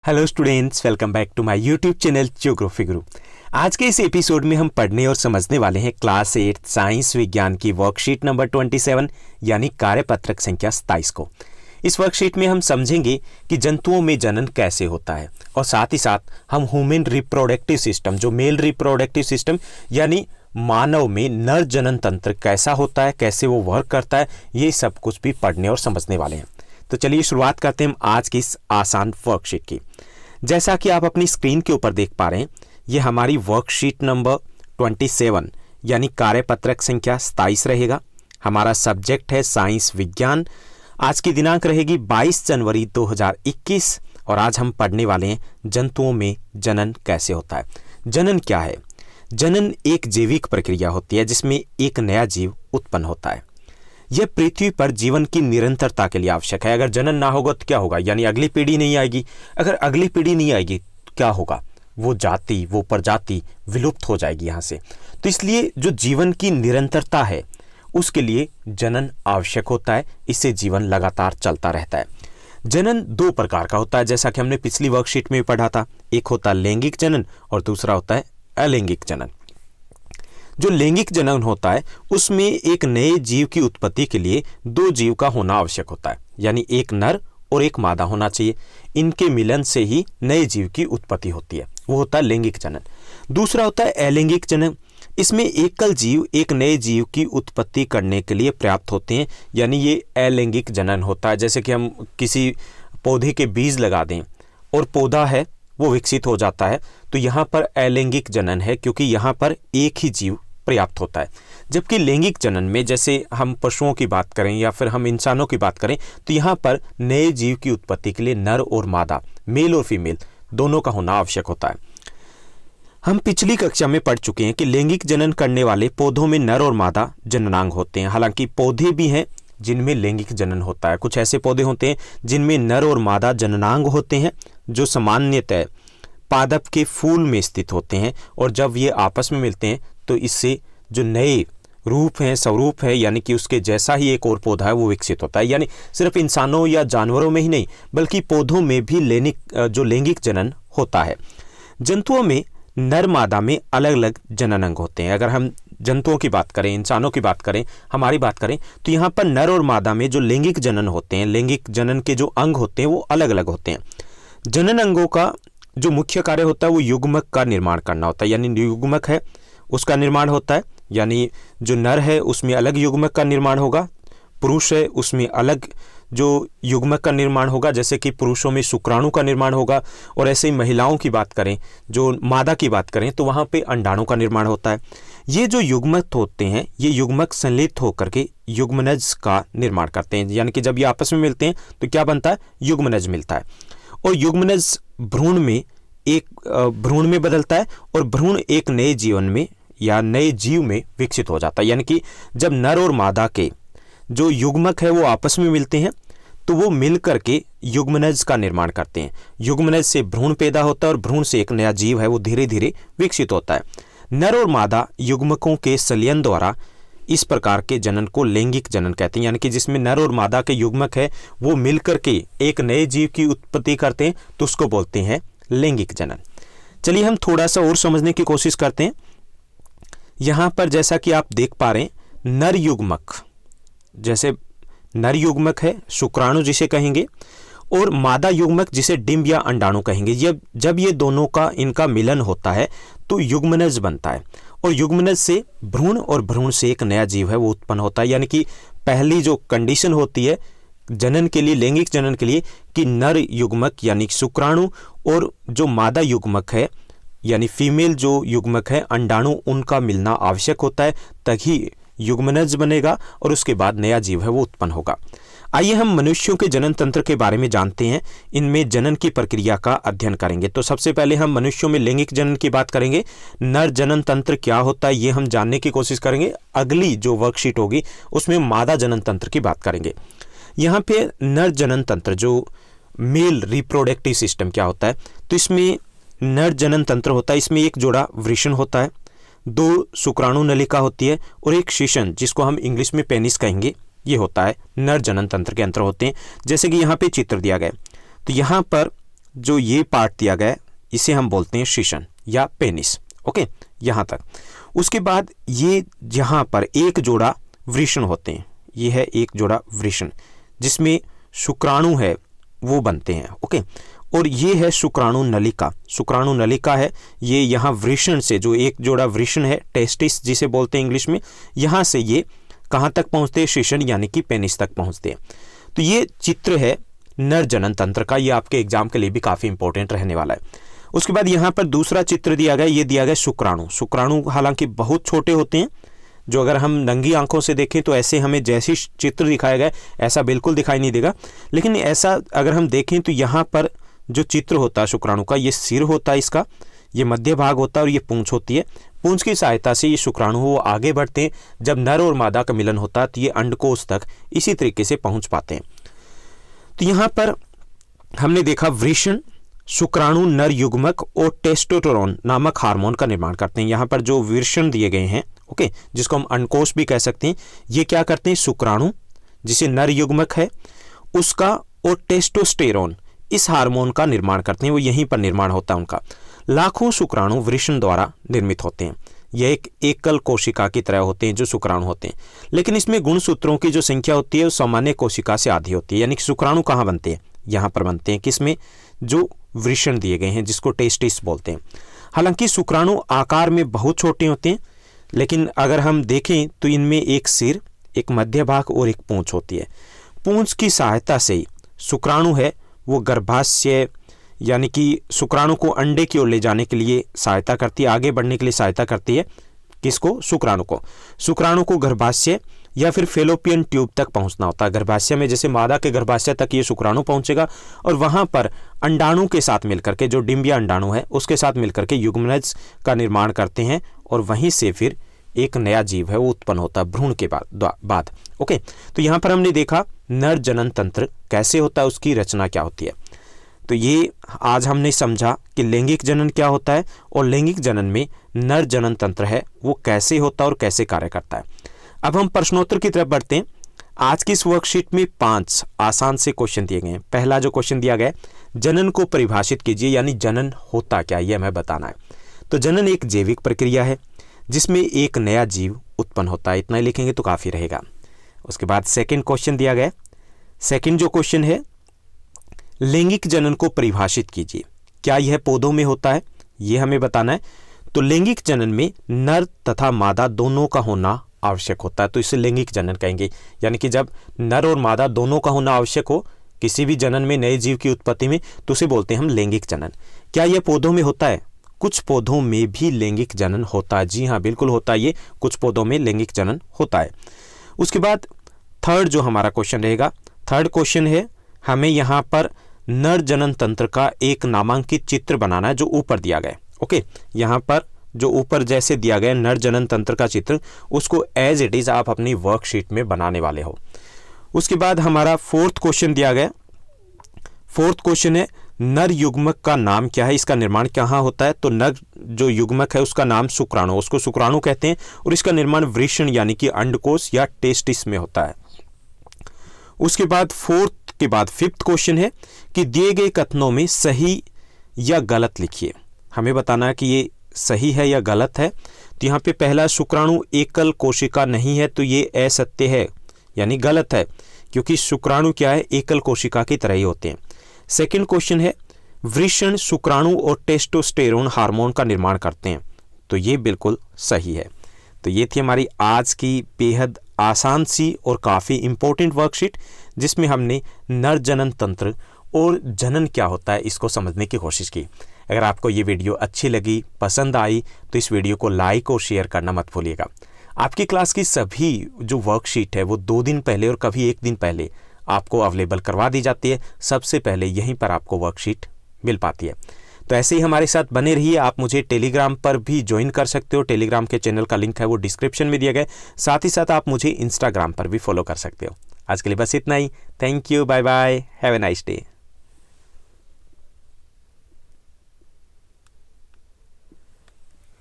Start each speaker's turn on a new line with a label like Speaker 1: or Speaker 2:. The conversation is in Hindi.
Speaker 1: Hello students, welcome back to my YouTube channel geography guru. आज के इस एपिसोड में हम पढ़ने और समझने वाले हैं क्लास 8 साइंस विज्ञान की वर्कशीट नंबर 27 यानी कार्यपत्रक संख्या 27 को। इस वर्कशीट में हम समझेंगे कि जंतुओं में जनन कैसे होता है और साथ ही साथ हम ह्यूमन रिप्रोडक्टिव सिस्टम, जो मेल रिप्रोडक्टिव सिस्टम यानी मानव में नर जनन तंत्र कैसा होता है, कैसे वो वर्क करता है, ये सब कुछ भी पढ़ने और समझने वाले हैं। तो चलिए शुरुआत करते हैं हम आज की इस आसान वर्कशीट की। जैसा कि आप अपनी स्क्रीन के ऊपर देख पा रहे हैं, ये हमारी वर्कशीट नंबर 27 यानी कार्यपत्रक संख्या 27 रहेगा। हमारा सब्जेक्ट है साइंस विज्ञान। आज की दिनांक रहेगी 22 जनवरी 2021 और आज हम पढ़ने वाले हैं जंतुओं में जनन कैसे होता है। जनन क्या है? जनन एक जैविक प्रक्रिया होती है जिसमें एक नया जीव उत्पन्न होता है। यह पृथ्वी पर जीवन की निरंतरता के लिए आवश्यक है। अगर जनन ना होगा तो क्या होगा? यानी अगली पीढ़ी नहीं आएगी। अगर अगली पीढ़ी नहीं आएगी तो क्या होगा? वो जाति, वो प्रजाति विलुप्त हो जाएगी यहाँ से। तो इसलिए जो जीवन की निरंतरता है उसके लिए जनन आवश्यक होता है। इससे जीवन लगातार चलता रहता है। जनन दो प्रकार का होता है, जैसा कि हमने पिछली वर्कशीट में पढ़ा था। एक होता है लैंगिक जनन और दूसरा होता है अलैंगिक जनन। जो लैंगिक जनन होता है उसमें एक नए जीव की उत्पत्ति के लिए दो जीव का होना आवश्यक होता है, यानी एक नर और एक मादा होना चाहिए। इनके मिलन से ही नए जीव की उत्पत्ति होती है, वो होता है लैंगिक जनन। दूसरा होता है अलैंगिक जनन। इसमें एकल जीव एक नए जीव की उत्पत्ति करने के लिए पर्याप्त होते हैं, यानी ये अलैंगिक जनन होता है। जैसे कि हम किसी पौधे के बीज लगा दें और पौधा है वो विकसित हो जाता है, तो यहाँ पर अलैंगिक जनन है क्योंकि यहाँ पर एक ही जीव पर्याप्त होता है। जबकि लैंगिक जनन में जैसे हम पशुओं की बात करें या फिर हम इंसानों की बात करें तो यहाँ पर नए जीव की उत्पत्ति के लिए नर और मादा, मेल और फीमेल दोनों का होना आवश्यक होता है। हम पिछली कक्षा में पढ़ चुके हैं कि लैंगिक जनन करने वाले पौधों में नर और मादा जननांग होते हैं। हालांकि पौधे भी हैं जिनमें लैंगिक जनन होता है। कुछ ऐसे पौधे होते हैं जिनमें नर और मादा जननांग होते हैं जो सामान्यतः पादप के फूल में स्थित होते हैं, और जब ये आपस में मिलते हैं तो इससे जो नए रूप हैं, स्वरूप है, यानी कि उसके जैसा ही एक और पौधा है वो विकसित होता है। यानी सिर्फ इंसानों या जानवरों में ही नहीं बल्कि पौधों में भी लैंगिक जनन होता है। जंतुओं में नर मादा में अलग अलग जनन अंग होते हैं। अगर हम जंतुओं की बात करें, इंसानों की बात करें, हमारी बात करें, तो यहाँ पर नर और मादा में जो लैंगिक जनन होते हैं, लैंगिक जनन के जो अंग होते हैं वो अलग अलग होते हैं। जनन अंगों का जो मुख्य कार्य होता है वो युग्मक का निर्माण करना होता है। यानी युग्मक है उसका निर्माण होता है, यानी जो नर है उसमें अलग युग्मक का निर्माण होगा, पुरुष है उसमें अलग जो युग्मक का निर्माण होगा। जैसे कि पुरुषों में शुक्राणु का निर्माण होगा, और ऐसे ही महिलाओं की बात करें, जो मादा की बात करें, तो वहाँ पे अंडाणु का निर्माण होता है। ये जो युग्मक होते हैं ये युग्मक संलिप्त होकर के युग्मनज का निर्माण करते हैं। यानी कि जब ये आपस में मिलते हैं तो क्या बनता है? युग्मनज मिलता है। और युग्मनज भ्रूण में बदलता है और भ्रूण एक नए जीवन में या नए जीव में विकसित हो जाता है। यानी कि जब नर और मादा के जो युग्मक है वो आपस में मिलते हैं तो वो मिल करके युग्मनज का निर्माण करते हैं। युग्मनज से भ्रूण पैदा होता है और भ्रूण से एक नया जीव है वो धीरे धीरे विकसित होता है। नर और मादा युग्मकों के संलयन द्वारा इस प्रकार के जनन को लैंगिक जनन कहते हैं। यानी कि जिसमें नर और मादा के युग्मक है वो मिल करके एक नए जीव की उत्पत्ति करते हैं तो उसको बोलते हैं लैंगिक जनन। चलिए हम थोड़ा सा और समझने की कोशिश करते हैं। यहाँ पर जैसा कि आप देख पा रहे हैं, नर युग्मक, जैसे नर युग्मक है शुक्राणु जिसे कहेंगे, और मादा युग्मक जिसे डिंब या अंडाणु कहेंगे। जब ये दोनों का इनका मिलन होता है तो युग्मनज बनता है, और युग्मनज से भ्रूण और भ्रूण से एक नया जीव है वो उत्पन्न होता है। यानी कि पहली जो कंडीशन होती है जनन के लिए, लैंगिक जनन के लिए, कि नर युग्मक यानी शुक्राणु और जो मादा युग्मक है यानी फीमेल जो युग्मक है अंडाणु, उनका मिलना आवश्यक होता है, तभी युग्मनज बनेगा और उसके बाद नया जीव है वो उत्पन्न होगा। आइए हम मनुष्यों के जनन तंत्र के बारे में जानते हैं, इनमें जनन की प्रक्रिया का अध्ययन करेंगे। तो सबसे पहले हम मनुष्यों में लैंगिक जनन की बात करेंगे। नर जनन तंत्र क्या होता है ये हम जानने की कोशिश करेंगे। अगली जो वर्कशीट होगी उसमें मादा जनन तंत्र की बात करेंगे। यहाँ पे नर जनन तंत्र जो मेल रिप्रोडक्टिव सिस्टम क्या होता है, तो इसमें नर जनन तंत्र होता है। इसमें एक जोड़ा वृषण होता है, दो शुक्राणु नलिका होती है और एक शिशन जिसको हम इंग्लिश में पेनिस कहेंगे, ये होता है नर जनन तंत्र के अंतर होते हैं। जैसे कि यहाँ पे चित्र दिया गया, तो यहाँ पर जो ये पार्ट दिया गया है इसे हम बोलते हैं शीशन या पेनिस। ओके, यहाँ तक। उसके बाद ये यहाँ पर एक जोड़ा वृषण होते हैं, ये है एक जोड़ा वृषण जिसमें शुक्राणु है वो बनते हैं। ओके, और ये है शुक्राणु नलिका। शुक्राणु नलिका है ये यहाँ वृषण से, जो एक जोड़ा वृषण है टेस्टिस जिसे बोलते हैं इंग्लिश में, यहाँ से ये कहाँ तक पहुँचते हैं, शीशन यानी कि पेनिस तक पहुँचते हैं। तो ये चित्र है नर जनन तंत्र का, ये आपके एग्जाम के लिए भी काफ़ी इंपॉर्टेंट रहने वाला है। उसके बाद यहाँ पर दूसरा चित्र दिया गया, ये दिया गया शुक्राणु। शुक्राणु हालांकि बहुत छोटे होते हैं, जो अगर हम नंगी आंखों से देखें तो ऐसे हमें जैसी चित्र दिखाया गया ऐसा बिल्कुल दिखाई नहीं देगा, लेकिन ऐसा अगर हम देखें तो यहाँ पर जो चित्र होता है शुक्राणु का, ये सिर होता है इसका, ये मध्य भाग होता है और ये पूंछ होती है। पूंछ की सहायता से ये शुक्राणु वो आगे बढ़ते हैं, जब नर और मादा का मिलन होता है तो ये अंडकोश तक इसी तरीके से पहुंच पाते हैं। तो यहाँ पर हमने देखा वृषण, शुक्राणु नर युग्मक और टेस्टोस्टेरोन नामक हार्मोन का निर्माण करते हैं। यहाँ पर जो वृषण दिए गए हैं, ओके, जिसको हम अंडकोश भी कह सकते हैं, ये क्या करते हैं, शुक्राणु जिसे नर युग्मक है उसका और टेस्टोस्टेरोन इस हार्मोन का निर्माण करते हैं, वो यहीं पर निर्माण होता है उनका। लाखों शुक्राणु वृषण द्वारा निर्मित होते हैं। यह एक एकल कोशिका की तरह होते हैं जो शुक्राणु होते हैं, लेकिन इसमें गुणसूत्रों की जो संख्या होती है वो सामान्य कोशिका से आधी होती है। यानी कि शुक्राणु कहाँ बनते हैं, यहाँ पर बनते हैं, किसमें, जो वृषण दिए गए हैं जिसको टेस्टिस बोलते हैं। हालांकि शुक्राणु आकार में बहुत छोटे होते हैं, लेकिन अगर हम देखें तो इनमें एक सिर, एक मध्य भाग और एक पूंछ होती है। पूंछ की सहायता से शुक्राणु है वो गर्भाशय यानी कि शुक्राणु को अंडे की ओर ले जाने के लिए सहायता करती है, आगे बढ़ने के लिए सहायता करती है। किसको, शुक्राणु को। शुक्राणु को गर्भाशय या फिर फेलोपियन ट्यूब तक पहुंचना होता है। गर्भाशय में जैसे मादा के गर्भाशय तक ये शुक्राणु पहुंचेगा और वहां पर अंडाणु के साथ मिलकर के, जो डिंबिया अंडाणु है उसके साथ मिलकर के युग्मनज का निर्माण करते हैं और वहीं से फिर एक नया जीव है वो उत्पन्न होता है भ्रूण के बाद। ओके, तो यहाँ पर हमने देखा नर जनन तंत्र कैसे होता है, उसकी रचना क्या होती है। तो ये आज हमने समझा कि लैंगिक जनन क्या होता है और लैंगिक जनन में नर जनन तंत्र है वो कैसे होता है और कैसे कार्य करता है। अब हम प्रश्नोत्तर की तरफ बढ़ते हैं। आज की इस वर्कशीट में 5 आसान से क्वेश्चन दिए गए हैं। पहला जो क्वेश्चन दिया गया है, जनन को परिभाषित कीजिए, यानी जनन होता क्या है, यह हमें बताना है। तो जनन एक जैविक प्रक्रिया है जिसमें एक नया जीव उत्पन्न होता है, इतना ही लिखेंगे तो काफ़ी रहेगा। उसके बाद सेकंड क्वेश्चन दिया गया है। सेकंड जो क्वेश्चन है, लैंगिक जनन को परिभाषित कीजिए, क्या यह पौधों में होता है, यह हमें बताना है। तो लैंगिक जनन में नर तथा मादा दोनों का होना आवश्यक होता है, तो इसे लैंगिक जनन कहेंगे। यानी कि जब नर और मादा दोनों का होना आवश्यक हो किसी भी जनन में, नए जीव की उत्पत्ति में, तो उसे बोलते हैं हम लैंगिक जनन। क्या यह पौधों में होता है, कुछ पौधों में भी लैंगिक जनन होता है। जी हाँ, बिल्कुल होता है, ये कुछ पौधों में लैंगिक जनन होता है। उसके बाद थर्ड जो हमारा क्वेश्चन रहेगा, थर्ड क्वेश्चन है, हमें यहाँ पर नर जनन तंत्र का एक नामांकित चित्र बनाना है जो ऊपर दिया गया है। ओके, यहाँ पर जो ऊपर जैसे दिया गया नर जनन तंत्र का चित्र, उसको एज इट इज आप अपनी वर्कशीट में बनाने वाले हो। उसके बाद हमारा फोर्थ क्वेश्चन दिया गया। फोर्थ क्वेश्चन है, नर युग्मक का नाम क्या है, इसका निर्माण कहाँ होता है। तो नर जो युग्मक है उसका नाम शुक्राणु, उसको शुक्राणु कहते हैं और इसका निर्माण वृषण यानी कि अंडकोश या टेस्टिस में होता है। उसके बाद फोर्थ के बाद फिफ्थ क्वेश्चन है कि दिए गए कथनों में सही या गलत लिखिए। हमें बताना है कि ये सही है या गलत है। तो यहाँ पे पहला, शुक्राणु एकल कोशिका नहीं है, तो ये असत्य है यानी गलत है, क्योंकि शुक्राणु क्या है, एकल कोशिका की तरह ही होते हैं। सेकंड क्वेश्चन है, वृषण शुक्राणु और टेस्टोस्टेरोन हार्मोन का निर्माण करते हैं, तो ये बिल्कुल सही है। तो ये थी हमारी आज की बेहद आसान सी और काफ़ी इम्पोर्टेंट वर्कशीट, जिसमें हमने नर जनन तंत्र और जनन क्या होता है इसको समझने की कोशिश की। अगर आपको ये वीडियो अच्छी लगी, पसंद आई, तो इस वीडियो को लाइक और शेयर करना मत भूलिएगा। आपकी क्लास की सभी जो वर्कशीट है वो 2 दिन पहले और कभी 1 दिन पहले आपको अवेलेबल करवा दी जाती है। सबसे पहले यहीं पर आपको वर्कशीट मिल पाती है। तो ऐसे ही हमारे साथ बने रहिए। आप मुझे टेलीग्राम पर भी ज्वाइन कर सकते हो। टेलीग्राम के चैनल का लिंक है वो डिस्क्रिप्शन में दिया गया है। साथ ही साथ आप मुझे इंस्टाग्राम पर भी फॉलो कर सकते हो। आज के लिए बस इतना ही। Thank you, bye bye, have a nice day.